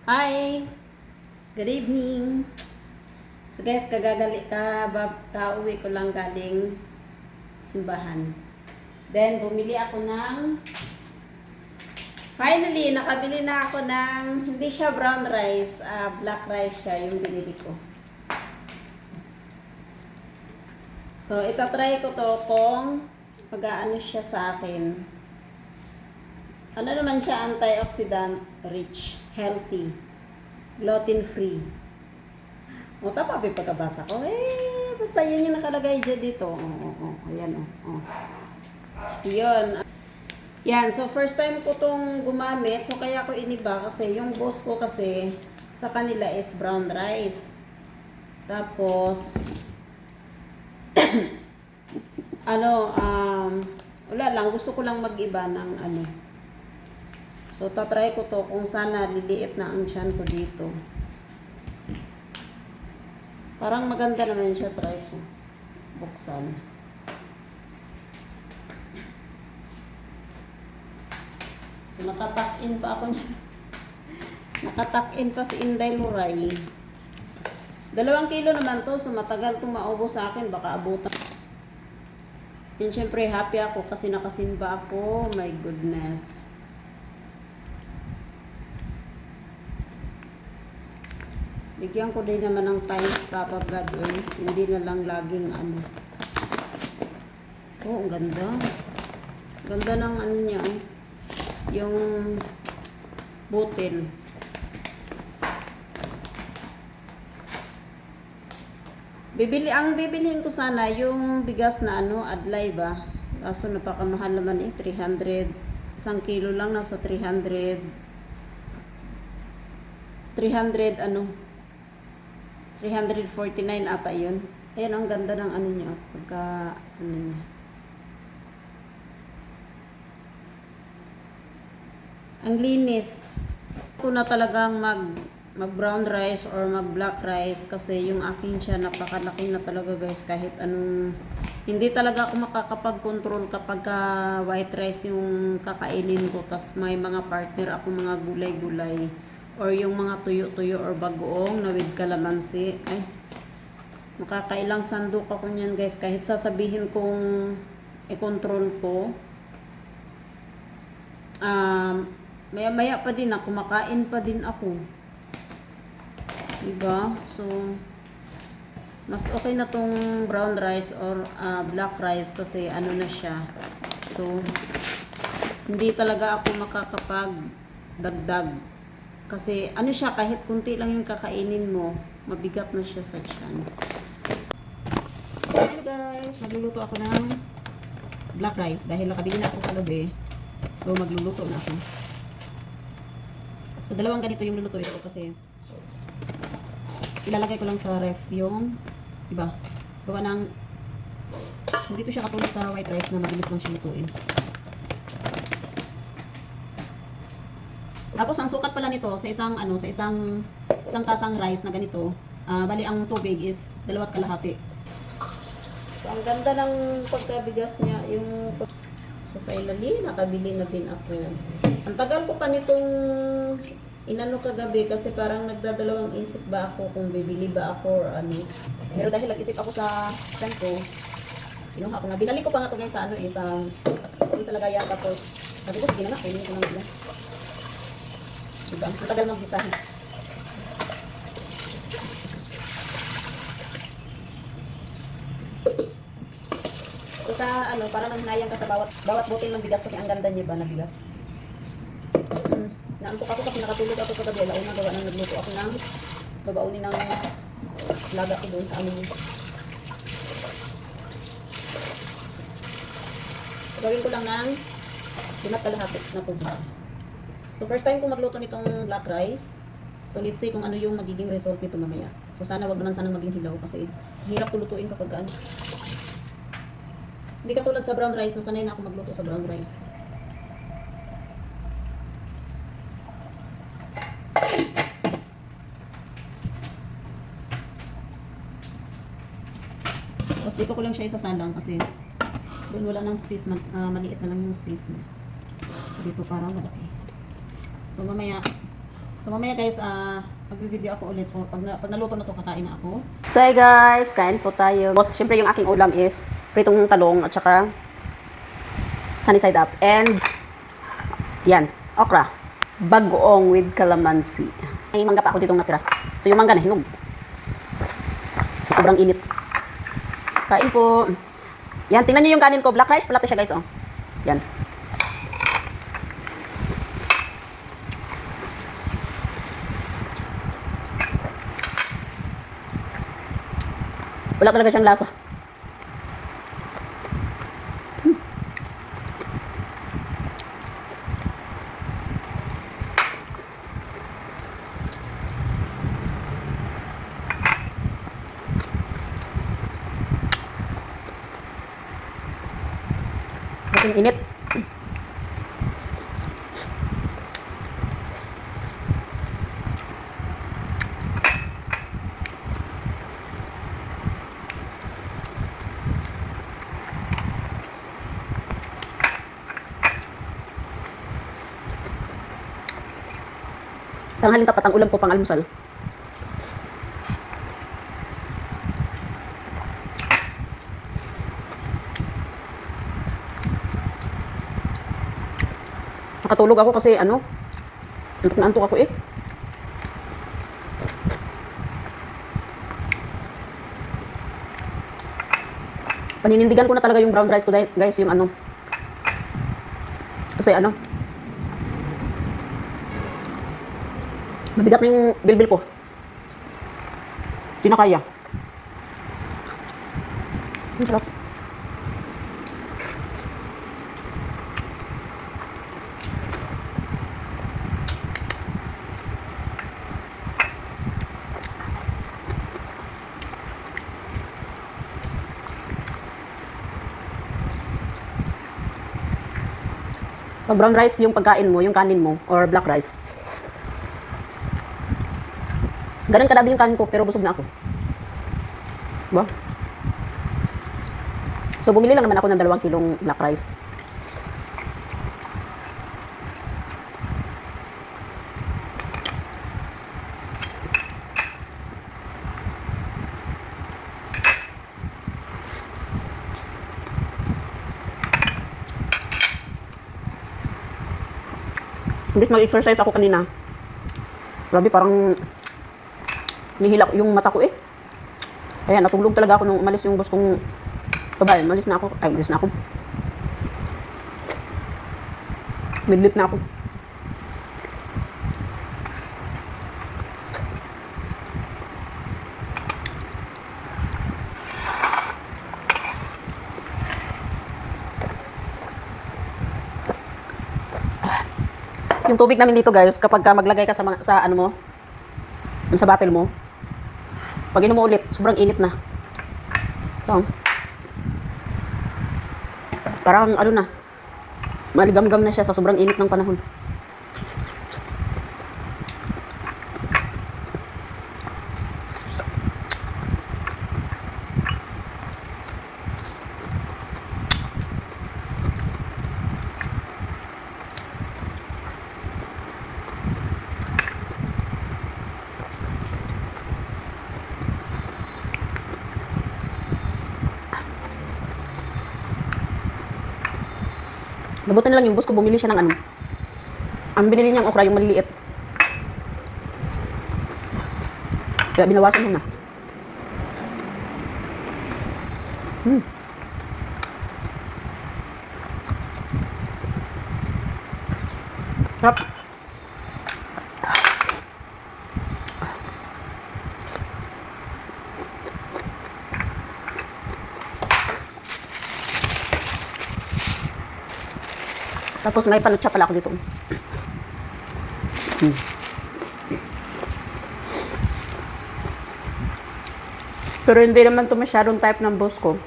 Hi! Good evening! So guys, kauwi ko lang galing simbahan. Then, bumili ako ng finally, nakabili na ako ng hindi siya brown rice, black rice siya yung binili ko. So, itatry ko to kung pag-aano siya sa akin. Ano naman siya, antioxidant rich, healthy, gluten free. O tama ba yung pagkabasa ko? Basta yun yung nakalagay dyan dito. Ayan o. So yun. Yan, so first time ko tong gumamit. So kaya ko iniba kasi yung boss ko kasi sa kanila is brown rice. Tapos wala lang, gusto ko lang mag-iba ng ano. So, tatry ko to kung sana liliit na ang tiyan ko dito. Parang maganda naman siya, try ko. Buksan. So, nakatuck-in pa ako niya. Nakatuck-in pa si Inday Luray. 2 kilo naman to, so matagal itong maubos sa akin, baka abutan. And syempre, happy ako kasi nakasimba ako. My goodness. Bigyan ko din naman ng time, Papa God, hindi na lang laging ano. Oh, ang ganda. Ganda ng ano niya, yung butil. Bibilihin ko sana yung bigas na ano, Adlay ba? Kaso napakamahal naman 300. 1 kilo lang, nasa 300 349 ata yun. Ayan, ang ganda ng ano niya. Pagka, ano niya. Ang linis. Ako na talagang mag brown rice or mag black rice kasi yung aking siya napakalaki na talaga guys, kahit anong hindi talaga ako makakapag-control kapag white rice yung kakainin ko, tas may mga partner ako mga gulay-gulay or yung mga tuyo-tuyo or bagoong na with kalamansi. Ay, makakailang sandok ako niyan guys, kahit sasabihin kong i-control ko, maya-maya pa din ako, kumakain pa din ako. Diba? So, mas okay na tong brown rice or black rice kasi ano na siya. So, hindi talaga ako makakapag-dagdag. Kasi ano siya, kahit kunti lang yung kakainin mo, mabigat na siya sa tiyan. Hi guys, magluluto ako ng black rice dahil nakabili na ako kagabi. So, magluluto na ako. So, 2 ganito yung lulutuin ko kasi ilalagay ko lang sa ref yung iba. Gawa ng hindi to siya katulad sa white rice na mabilis lang siya lutuin. Tapos ang sukat pala nito sa isang tasang rice na ganito, bali ang tubig is 2.5. So ang ganda ng pagkabigas niya, so finally nakabili na din ako. Ang tagal ko pa nitong inano kagabi kasi parang nagdadalawang isip ba ako kung bibili ba ako or ano. Pero dahil nag-isip ako sa time ko, kinuha ko na. Binalik ko pa nga ito guys sa sa lagayan, tapos sabi ko sige na, kainin ko na nila. Diba? Ang tagal mag-design. So sa para manghinayang ka sa bawat butil ng bigas kasi ang ganda niya ba na bigas. Naantok ako kasi nakatulog ako sa gabi. Launa gawa nang nagluto ako ng babaunin ng laga ko doon sa amin. Gawin ko lang ng 1.5 na tubig. So, first time ko magluto nitong black rice. So, let's see kung ano yung magiging result nito mamaya. So, sana wag naman sanang maging hilaw kasi hirap ko lutuin kapag ano. Hindi katulad sa brown rice na sanay na ako magluto sa brown rice. Tapos, dito ko lang siya isasalang kasi doon wala nang space. Maliit na lang yung space niya. So, dito parang malaki. So, mamaya, So mamaya guys, magbi-video ako ulit. So pag naluto na to, kakain na ako. So hey guys, kain po tayo. Siyempre yung aking ulam is pritong talong at saka sunny side up. And yan, okra. Bagoong with calamansi. May mangga pa ako ditong natira. So yung mangga na hinog. So sobrang init. Kain po. Yan, tingnan nyo yung kanin ko. Black rice, pala siya guys, oh. Yan. Wala talaga siyang lasa. Kasing init. Tanghaling tapat ang ulam ko pang almusal. Nakatulog ako kasi antok na antok ako eh. Paninindigan ko na talaga yung brown rice ko guys, yung kasi mabigat na yung bilbil ko. Hindi na kaya. Ang sarap. Pag brown rice yung pagkain mo, yung kanin mo, or black rice, ganun kadami yung kanin ko, pero busog na ako. Diba? So, bumili lang naman ako ng 2 kilong black rice. Imbis mag-exercise ako kanina, grabe, parang nihila yung mata ko eh. Kaya natulog talaga ako nung umalis yung boss kong babae. Umalis na ako. Midlip na ako. Yung tubig namin dito guys, kapag maglagay ka sa bottle mo, pag inom mo ulit, sobrang init na. So, parang maligam-gam na siya sa sobrang init ng panahon. Nabuti na lang yung boss ko, bumili siya ng ang binili niyang okra, yung maliliit. Kaya binawasan mo na. Sarap. Tapos may panutsa pala ako dito. Pero hindi naman to masyadong type ng boss ko.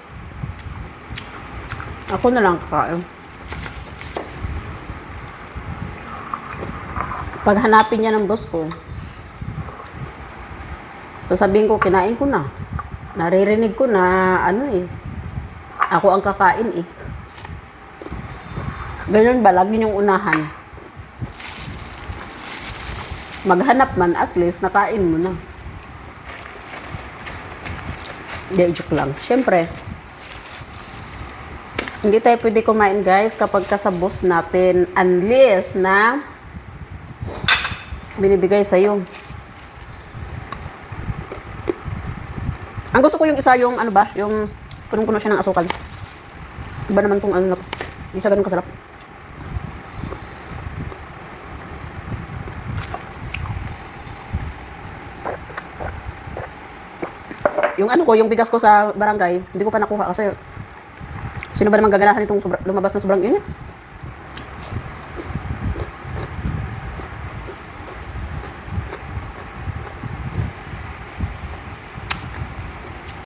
Ako na lang kakain. Pag hanapin niya ng boss ko, so sabihin ko, kinain ko na. Naririnig ko na ako ang kakain eh. Ganyan ba? Lagi niyong unahan. maghanap man, at least nakain mo na. Hindi, joke lang. Siyempre, hindi tayo pwede kumain guys kapag kasabos natin unless na binibigay sa'yo. Ang gusto ko yung isa yung ano ba, yung punong-puno siya ng asukal. Iba naman tong ano, hindi siya ganun kasarap. Yung ano ko, yung bigas ko sa barangay, hindi ko pa nakuha kasi sino ba naman gaganahan itong lumabas na sobrang init?